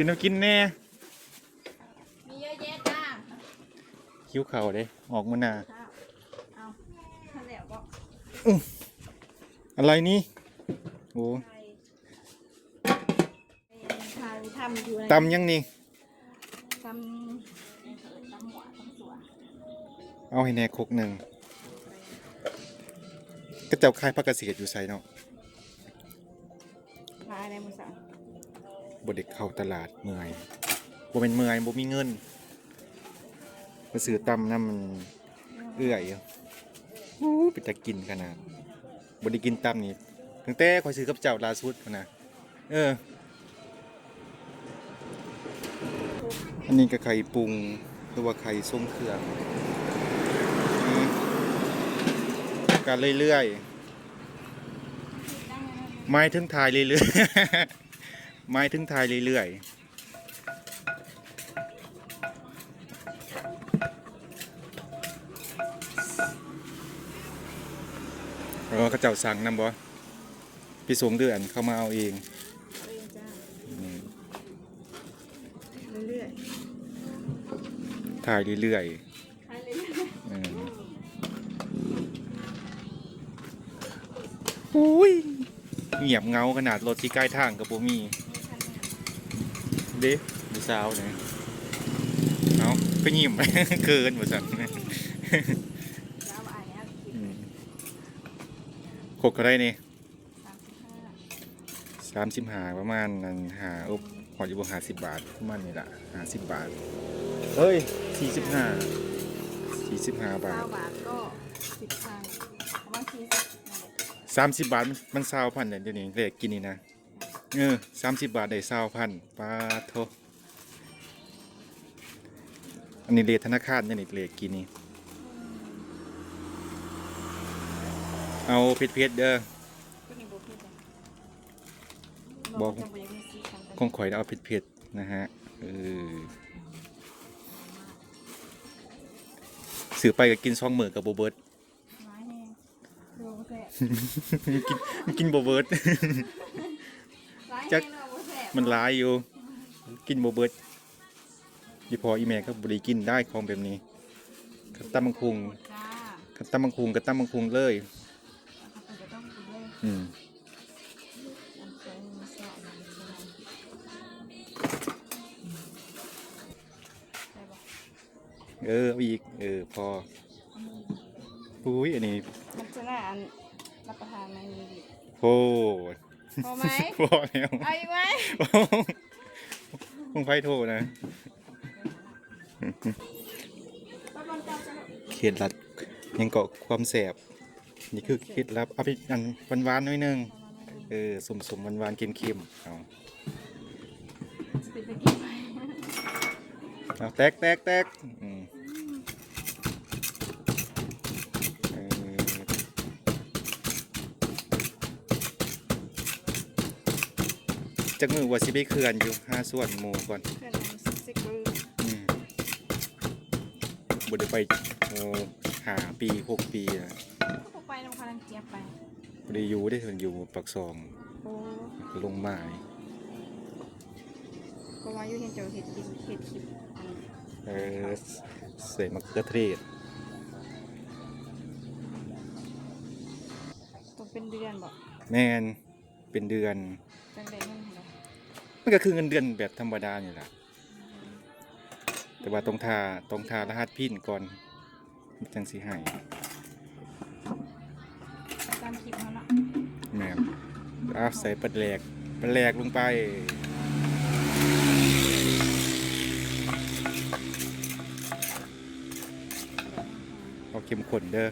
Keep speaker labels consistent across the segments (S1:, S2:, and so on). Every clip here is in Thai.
S1: ซื้อน้ำกินแน่
S2: มีเยอะแยะจ้า
S1: คิ้วเข่าเด้ออกมาหน้า
S2: เอาทะเลก็
S1: อะไรนี่โอ้
S2: ทำอยู่
S1: ตำยังนี่
S2: ตำหัวตำสัว
S1: เอาให้แน่คกหนึ่งก็เจ้าคายพักเกษตรอยู่ไสเนาะ
S2: มาในมือสั่ง
S1: บ่ได้เข้าตลาดเมื่อยบ่เป็นเมื่อยบ่มีเงินมาซื้อตำน้ำมันเอื้อยโอ้ไปจะกินขนาดบ่ได้กินตำนี่ตั้งแต่ข่อยซื้อกับเจ้าล่าสุดพุ่นน่ะอันนี้ก็ไข่ปรุงหรือว่าไข่ส้มเครื่องการเรื่อยๆไม้ถึงทายเรื่อยๆไม้ถึงทายเรื่อยๆเขาเจ้าสั่งนำบ่พี่สงเดือนเข้ามาเอาเอง
S2: เรื่อย
S1: ถ่ายเรื่อยๆอุ้ยเงียบเงาขนาดรถที่ใกล้ทางกับบ่มีเด้ดูสาวเนี่ยเอาไปยิ้มเกินหมดสั่นขกอะไรนี่35ประมาณนั้นหาพออยู่บ่50 บาทประมาณนี้ละ50 บาทเฮ้ย45 บาท
S2: ก็10 บาท
S1: 30 บาทมัน20,000เดี๋ยวนี้เลขกินนี่นะ30 บาทได้20,000ปาโทอันนี้เลขธนาคารนี่เลขกินนี่เอาเผ็ดเด้อบอกของข่อยเอาเผ็ดนะฮะซื้อไปก็กิน2 มื้อกับบ่เบิดกินบ่เบิดจักมันหลายอยู่กินบ่เบิดอีพออีแม่ก็บ่ได้กินได้ของแบบนี้กับตำบักหุ่งกับตำบักหุ่งเลยเอาอีกพออุ้ยอันนี้
S2: มันจะน่ารับประทานมันดี
S1: โอ้
S2: พอไหม
S1: พอแล้ว
S2: เอาอีกไหม
S1: คงไฟโทนะเคล็ดลับยังเกาะความแสบนี่คือเคล็ดลับเอาไปอันหวานๆหน่อยนึงสมหวานๆเค็มๆเอาแตกจักมือว่าสิไปเขื่อนอยู่5 ส่วนหมู่ก่อนบ่ได้ไป5 ปี 6 ปีอ่ะ
S2: ไปลงพลังเจี๊ยบไป
S1: บ่ได้อยู่ได้เพิ่นอยู่ปากซองลงมา
S2: ก็ว่าอยู่เห็นเจ้าเฮ็ดคลิป
S1: ใส่มะเขือเทศ
S2: ต้องเป็นเดือนบ่
S1: แม่นเป็นเดือน
S2: จังได้เงินเหรอ
S1: มันก็คือเงินเดือนแบบธรรมดานี่แหละแต่ว่าต้องทารหัสพินก่อนจังสิให้
S2: ตามคลิปเขาเนาะ
S1: แม่นใส่ปลาแหลกลงไปเอาเข้มข้นเด้อ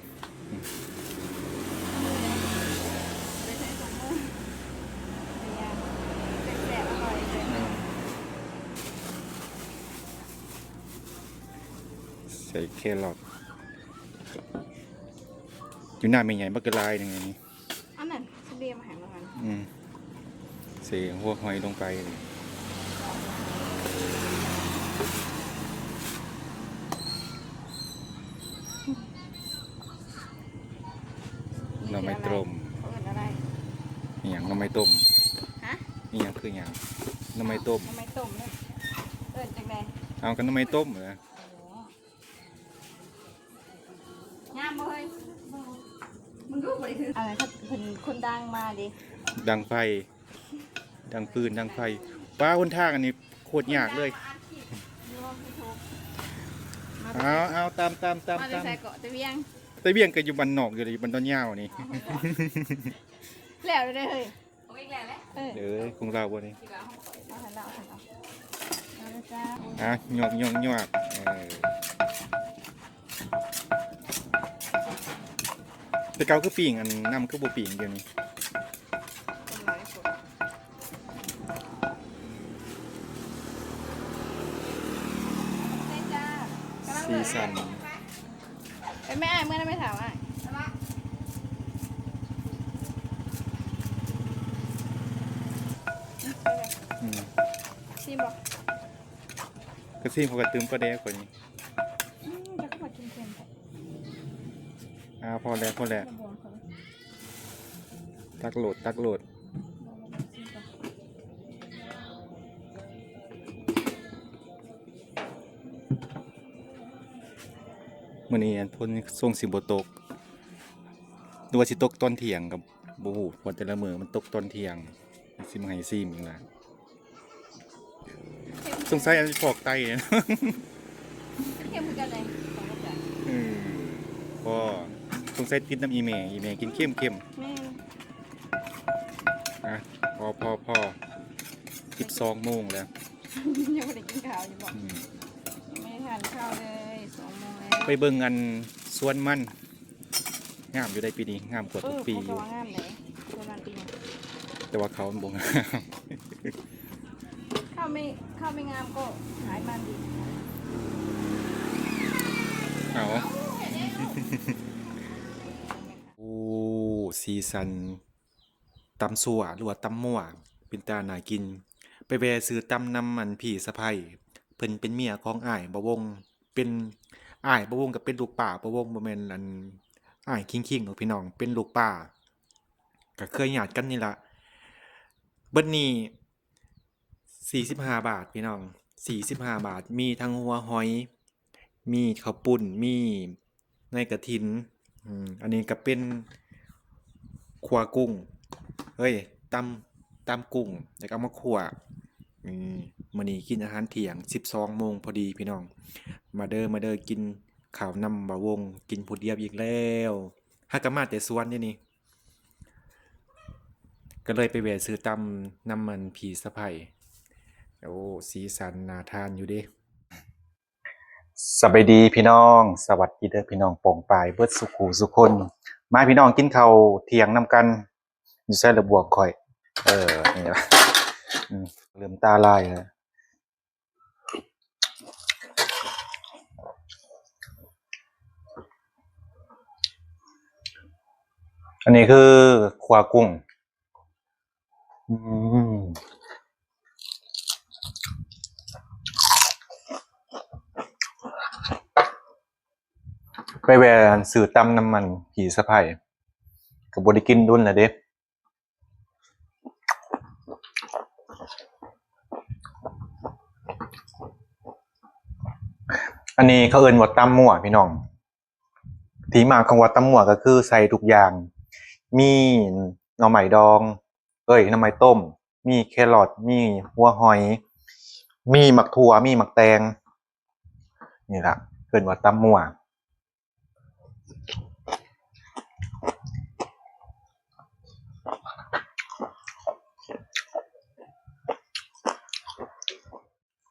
S1: ใส่แครอทอยู่หน้าไม่ใหญ่บักกะลายยังไงนี่
S2: อันนั้นเรียมแห้งแล้วกัน
S1: ใส่หัวหอยลงไปหน่อไม้ต้มอย่างหน่อไม้ต้ม
S2: ฮะ
S1: นี่ยังคืออย่างหน่อไม้ต้ม
S2: เนี่ย กิดจากไหน
S1: เอากันทำไมต้มเหรอ
S2: งามบ่เฮ้ยมึงรู้บ่ได้คืออะไรถ้าคนดังมาดิ
S1: ดังไฟ ดังปืนดังไฟป้าหนทางอันนี้โคตรยากเลยเอาตาม
S2: มาเลยใส่เกาะตะเวียง
S1: แต่เบี้ยงก็อยู่บ้านนอกอยู่เลยอยู่บ้านต้นยาวนี่
S2: แล้วได้เฮ้ยเอาอีกแล้วแหละ
S1: เด้อของเราบ่นี่
S2: เอาหันเราเอาละจ้า
S1: หยอกแต่เก่าคือปิ่งอันนำคือบ่ปิ่งเดี๋ยวนี้
S2: คนหลายคนได้จ้า
S1: สีสัน
S2: เป็นแม่เมื่อนั้นไม่ถามอ่ะชิมบอก
S1: กระซิ่งเขาก็ตื้มปลาแดกกว่านี้
S2: จะเข้ามากินเค็มๆ
S1: พอแล้วตักโหลดมื้อนี้อันพ่นส่งสิบ่ตกหรือว่าสิตกตอนเที่ยงกับบ่ฮู้เพราะแต่ละมื้อมันตกตอนเที่ยงสิมาให้ซิมอีกล่ะสงสัยอันฟอกไตเนี่ย
S2: เค็มเหมือนกันเลยของลูกจ๋า
S1: ก็สงสัยติดน้ำอีเมกินเข้ม
S2: แม่
S1: อ่ะพอ12 โมงแล้ว
S2: ยังไม่ได้กินข้าวอยู่บอก
S1: อืม
S2: ยังไม่ได้ทานข้าวเลย2 โมงแล้ว
S1: ไปเบิ่งอันสวนมันงามอยู่ได้ปีนี้งามกว่าทุกปีอยู่
S2: เขางามเลยตัวนั้นปีนี้
S1: แต่ว่าเขาบ่งาม
S2: ข้าวไม่งามก็ขายมันดี
S1: เอาโอ้ซีซันตำสั่วหรือว่าตำมั่วเป็นตาน่ากิน ไปแวะซื้อตำนำมันพี่สะใภ้เพิ่นเป็นเมียของอ้ายบ่วงเป็นอ้ายบ่วงก็เป็นลูกป้าบ่วงบ่แม่นอันอ้ายคิงๆหรอกพี่น้องเป็นลูกป้าก็เคยญาติกันนี่ล่ะเบิดนี้45 บาทพี่น้อง45 บาทมีทั้งหัวหอยมีข้าวปุ้นมีในกฐินอันนี้ก็เป็นขัวกุ้งเฮ้ยตำกุ้งแล้วก็เอามาขั่วมื้อนี้กินอาหารเที่ยง12 โมงพอดีพี่น้องมาเด้อกินข้าวนำบ่าวงกินผู้เดียวอีกแล้วหากะมาแต่สวนนี่ก็เลยไปแวะซื้อตำน้ำมันผีสะใภ้โอ้สีสันน่าทานอยู่เด้สบายดีพี่น้องสวัสดีเด้อพี่น้องป่องปายเบิดสุขูสุคนมาพี่น้องกินข้าวเที่ยงนำกันอยู่ใส่ระบวกข่อยนี่ล่ะลืมตาลายแล้วอันนี้คือขัวกุ้งไปแวะซื้อตำน้ำมันผีสะใภ้ก็บ่ได้กินดุลแล้วเด้อันนี้เขาเอิ้นว่าตำมั่วพี่น้องที่มาของว่าตำมั่วก็คือใส่ทุกอย่างมีหน่อไม้ดองหน่อไม้ต้มมีแครอทมีหัวหอยมีหมักถั่วมีหมักแตงนี่ล่ะเอิ้นว่าตำมั่ว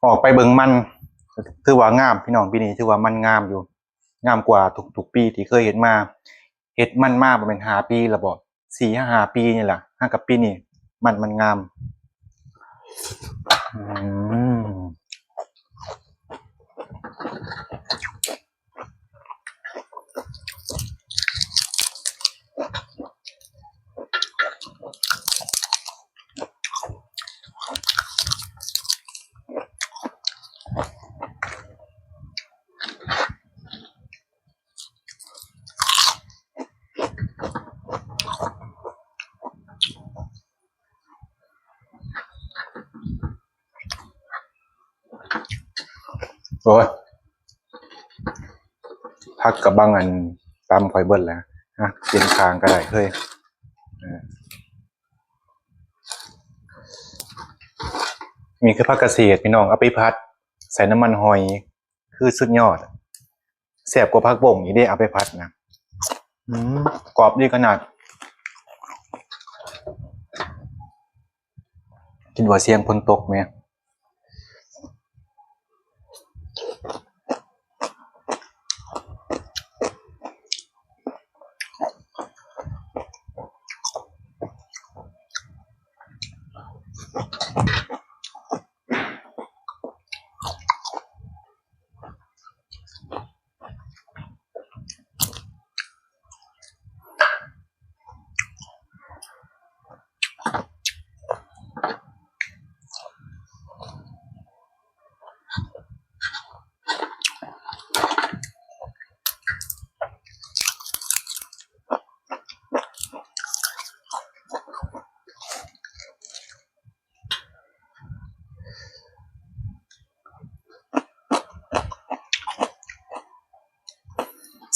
S1: ออกไปเบิ่งมันถือว่างามพี่น้องปีนี้ถือว่ามันงามอยู่งามกว่าทุกปีที่เคยเห็นมาเฮ็ดมันมาบ่แม่น5 ปีแล้วบ่4-5 ปีนี่ล่ะหากับปีนี้มันงาม โอ้ยพักกับบางอันตามคอยเบิ้ลแล้วนะเปลี่ยนทางก็ได้เฮ้ยมีคือผักเกษตรพี่น้องเอาไปพัดใส่น้ำมันหอยคือสุดยอดแซ่บกว่าผักบ่งอีกได้เอาไปพัดนะกรอบดีขนาดกินว่าเสียงฝนตกไหม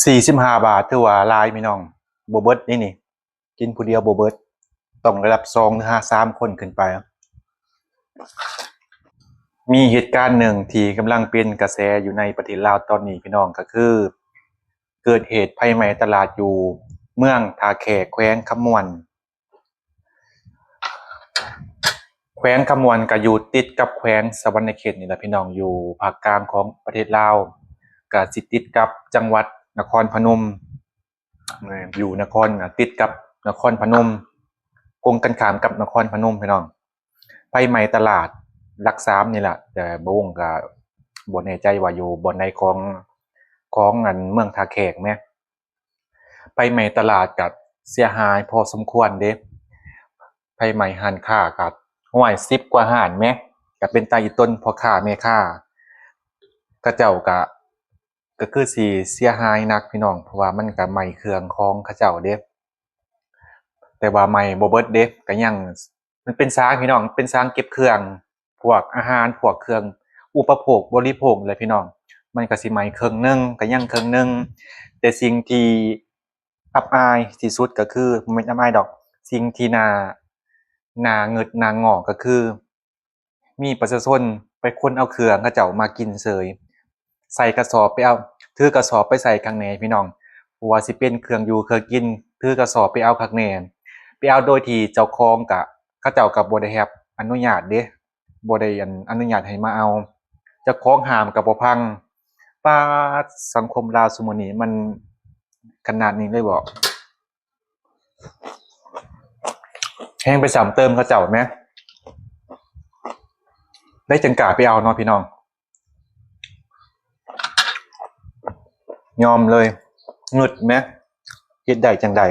S1: 45 บาทถือว่าลายพี่น้องโบเบิร์ตนี่กินผู้เดียวโบเบิร์ตต้องระดับ2 หรือ 3 คนขึ้นไปมีเหตุการณ์หนึ่งที่กำลังเป็นกระแสอยู่ในประเทศลาวตอนนี้พี่น้องก็คือเกิดเหตุไฟไหม้ตลาดอยู่เมืองท่าแขกแขวงคำม่วนแขวงคำม่วนก็อยู่ติดกับแขวงสะวรรณเขตนี่แหละพี่น้องอยู่ภาคกลางของประเทศลาวก็สิติดกับจังหวัดนครพนมอยู่นครติดกับนครพนมกงกันข้ามกับนครพนมพี่น้องไฟไหม้ตลาดหลัก3นี่แหละแต่บ่วงก็บ่แน่ใจว่าอยู่บ่อนใดของอันเมืองท่าแขกแม่ไฟไหม้ตลาดก็เสียหายพอสมควรเด้ไฟไหม้ร้านค้าก็ห้วย10 กว่าร้านแม่ก็เป็นตาอีต้นพ่อค้าแม่ค้าเขาเจ้าก็คือสิเสียหายหนักพี่น้องเพราะว่ามันก็ไหม้เครื่องของเขาเจ้าเด้แต่ว่าไหม้บ่เบิดเด้ก็ยังมันเป็นซางพี่น้องเป็นซางเก็บเครื่องพวกอาหารพวกเครื่องอุปโภคบริโภคเลยพี่น้องมันก็สิไหม้ครึ่งนึงก็ยังครึ่งนึงแต่สิ่งที่อับอายที่สุดก็คือบ่แม่นอับอายดอกสิ่งที่น่าเงิดน่างอก็คือมีประชาชนไปคนเอาเครื่องเขาเจ้ามากินเสยใส่กระสอบไปเอาถือกระสอบไปใส่ข้างในพี่น้องบ่ว่าสิเป็นเครื่องอยู่เครื่องกินถือกระสอบไปเอาข้างในไปเอาโดยที่เจ้าของก็เขาเจ้าก็บ่ได้รับอนุญาตเด้บ่ได้อนุญาตให้มาเอาเจ้าของห้ามก็บ่ฟังป๊าดสังคมลาวซุมื้อนี้มันขนาดนี้เลยบ่แฮงไปซ้ำเติมเขาเจ้าแหมได้จังกล้าไปเอาเนาะพี่น้องยอมเลยงึดแหมเฮ็ดได้จังใด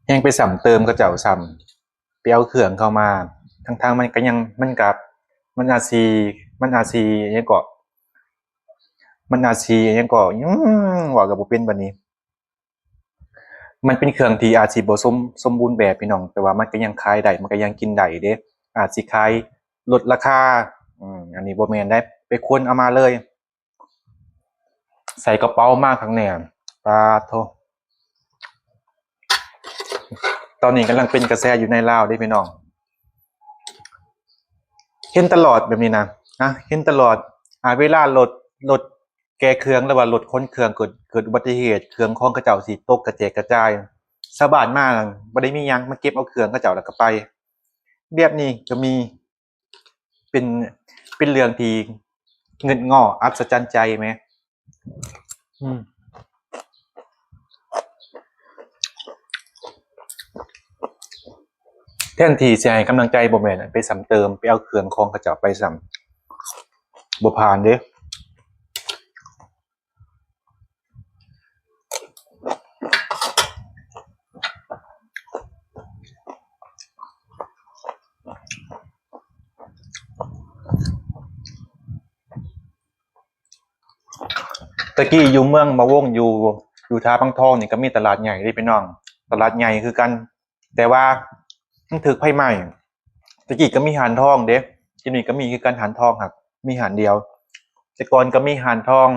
S1: แฮงไปซ้ำเติมเขาเจ้าซ้ำไปเอาเครื่องเข้ามาทั้งๆมันก็ยังมันก็มันอาจสิหยังก็มันอาจสิหยังก็ว่าก็บ่เป็นบัดนี้มันเป็นเครื่องที่อาจสิบ่สมบูรณ์แบบพี่น้องแต่ว่ามันก็ยังขายได้มันก็ยังกินได้เด้อาจสิขายลดราคาอันนี้บ่แม่นได้ไปคนเอามาเลยใส่กระเป๋ามาข้างในปาโทตอนนี้กำลังเป็นกระแสอยู่ในลาวเด้พี่น้องเห็นตลอดแบบนี้นะเห็นตลอดเวลารถแก้เครื่องหรือว่ารถค้นเครื่องเกิดอุบัติเหตุเครื่องของเขาเจ้าสิตกกระแจกกระจายชาวบ้านมาบ่ได้มีหยังมาเก็บเอาเครื่องเขาเจ้าแล้วก็ไปแบบนี้ก็มีเป็นเรื่องที่เงินง้ออัศจรรย์ใจไหมแทนที่สิให้กำลังใจบ่แม่นไปซ้ำเติมไปเอาเครื่องของเขาเจ้าไปซ้ำบ่ผ่านเด้ตะกี้อยู่เมืองมะวงอยู่ท่าปังทองนี่ก็มีตลาดใหญ่เด้พี่น้องตลาดใหญ่คือกันแต่ว่ามันถูกไฟไหม้ ตะกี้ก็มีหานทองเด้ที่นี่ก็มีคือการหานทองครับมีหานเดียวแต่ก่อนก็มีหานทอง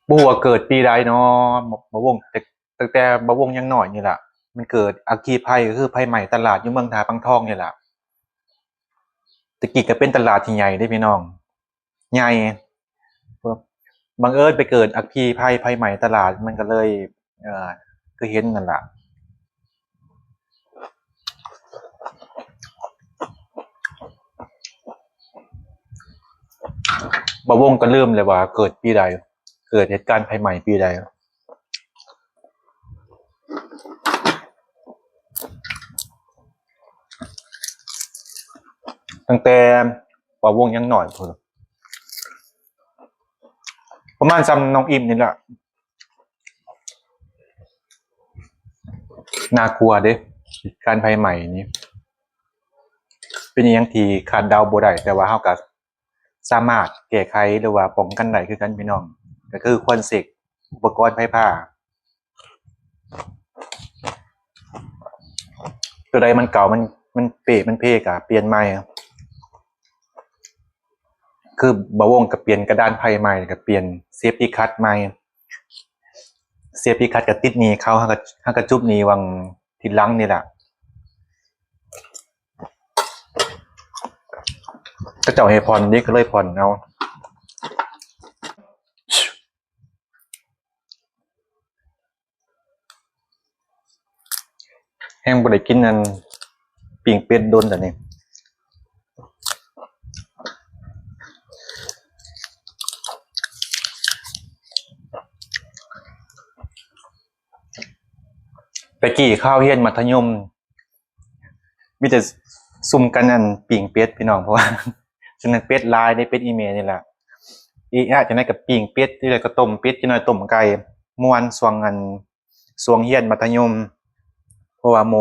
S1: บ่ฮู้ว่าเกิดปีใดเนาะบ่วงแต่ตั้งแต่บ่วงยังน้อยนี่ล่ะมันเกิดอัคคีภัยก็คือภัยใหม่ตลาดอยู่เมืองท่าปังทองนี่ล่ะแตะกี้ก็เป็นตลาดที่ใหญ่เด้พี่น้องใหญ่บังเอิญไปเกิดอัคคีภัยใหม่ตลาดมันก็เลยเอ่อคือเห็นนั่นล่ะบ่วงก็ลืมเลยว่าเกิดปีใดเกิดเหตุการณ์ภัยใหม่ปีใดตั้งแต่บ่วงยังน้อยพุ่นประมาณซ้ำน้องอิมนี่ล่ะน่ากลัวเด้เหตุการณ์ภัยใหม่นี้เป็นอิหยังที่คาดเดาบ่ได้แต่ว่าเราก็สามารถแก้ไขหรือว่าป้องกันได้คือกันพี่น้องก็คือควรเสกอุปกรณ์ไฟฟ้าตัวใดมันเก่ามันเปะมันเพกอะเปลี่ยนใหม่คือบ่วงก็เปลี่ยนกระดานไพ่ใหม่ก็เปลี่ยนเซฟตี้คัทใหม่เซฟตี้คัทก็ติดหนี้เขาเฮาก็จุบหนี้วังทิศหลังนี่ล่ะก็เจ้าให้ผ่อนนี่ก็เลยผ่อนเอาแห้งบ่ได้กินนั่นปิ้งเป็ดโดนแต่นี่ตะกี้ข้าวเฮียนมัธยมมีแต่ซุ่มกันนั่นปิ้งเป็ดพี่น้องเพราะว่าฉะนั้นเป็ดลายได้เป็ดอีเมลนี่แหละอีอาจจะได้กับปิ้งเป็ดที่เลยก็ต้มเป็ดที่น้อยต้มไก่ม่วนสวงอันสวงเฮียนมัธยมเพราะว่าโม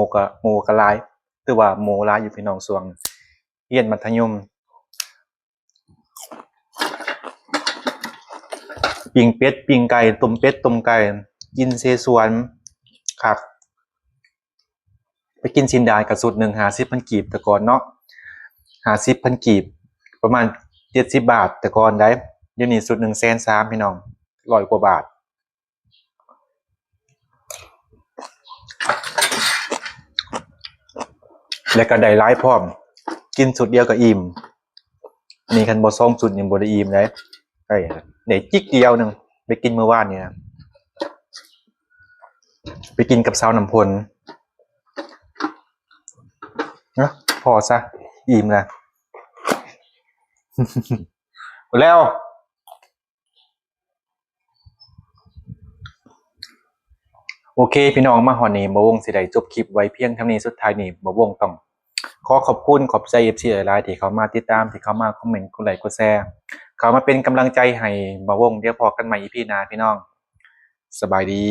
S1: ก็หลายถือว่าโมหลายอยู่พี่น้องสวงเฮียนมัธยมปิ้งเป็ดปิ้งไก่ต้มเป็ดต้มไก่กินเสฉวนคักไปกินชินดากับสูตรหนึ่ง50,000กีบแต่ก่อนเนาะ50,000กีบประมาณ70 บาทแต่ก่อนได้เดี๋ยวนี้สูตร130,000พี่น้อง100 กว่าบาทแล้วก็ได้หลายพร้อมกินสูตรเดียวก็อิ่มนี่คันบ่ซ่องสูตรนี่บ่ได้อิ่มเลยได้จิกเดียวนึงไปกินเมื่อวานนี่นะไปกินกับสาวน้ำพลนะพอซะอิ่มแล้วแล้วโอเคพี่น้องมาฮอดนี้บ่วงสิได้จบคลิปไว้เพียงเท่านี้สุดท้ายนี้บ่วงต้องขอขอบคุณขอบใจ FC หลายๆที่เขามาติดตามที่เขามาคอมเมนต์กดไลค์กดแชร์เขามาเป็นกำลังใจให้บ่วงเดี๋ยวพอกันใหม่ EP หน้าพี่น้องสบายดี